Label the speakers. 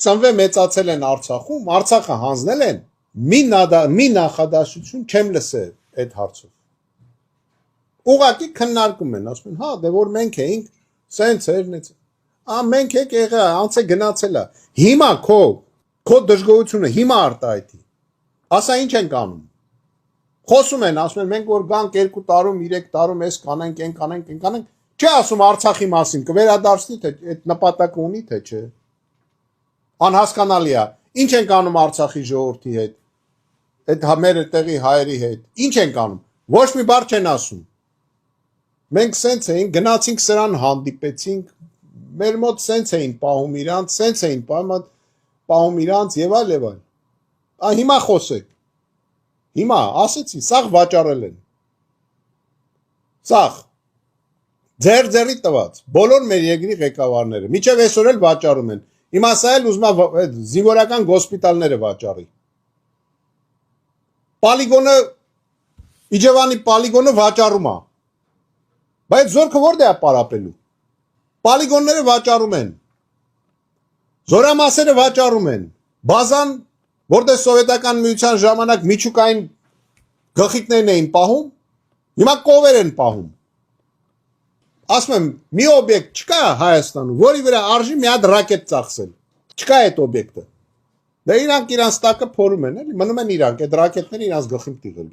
Speaker 1: Ծնվել մեծացել են Արցախում, Արցախը հանձնել են, մի նախադասություն չեմ լսել այդ հարցով։ Ուղղակի քննարկում են, ասում են, հա, դե որ մենք էինք, սենց էր, նենց։ Մենք եք եղա, անց է գնացել է։ Հիմա քո դժգոհությունը հիմա արտահայտի։ Ասա ինչ ենք անում։ Խոսում են, ասում են, մենք որ գանք 2 տարում, 3 տարում էս կանենք, այն կանենք, այն կանենք, չի ասում Արցախի մասին, կվերադարձնի թե այդ նպատակը ունի թե չէ։ Անհասկանալի է։ Ինչ ենք անում Արցախի ժողովրդի հետ։ Այդ մեր տեղի հայերի հետ։ Ինչ ենք անում։ Ոչ մի բառ չեն ասում։ Մենք սենց էինք, գնացինք սրան հանդիպեցինք, մեր մոտ սենց էին պահում իրանց, սենց էին պահում իրանց եւ այլ եւ այլ։ Հիմա խոսեք։ Հիմա ասեցի, սաղ վաճառել են։ Սաղ ձեր տված բոլոր մեր երկրի ղեկավարները միջև այսօր էլ վաճառում են։ Հիմա սա էլ ուզում է զինվորական գոսպիտալները վաճառի։ Պոլիգոնը Իջևանի պոլիգոնը վաճառում է։ Բայց զորքը որտե՞ղ է պարապելու։ Պոլիգոնները վաճառում են։ Զորամասերը վաճառում են։ Բազան, որտեղ սովետական միության ժամանակ միջուկային գլխիկներն էին պահում, հիմա կովեր են պահում։ Ասում եմ, մի օբյեկտ չկա Հայաստանում, որի վրա արժի մի հատ ռակետ ծախսել։ Չկա այդ օբյեկտը։ Դե իրանք իրանց տակը փորում են, էլի, մնում են իրանք այդ ռակետները իրանց գլխին տիղել։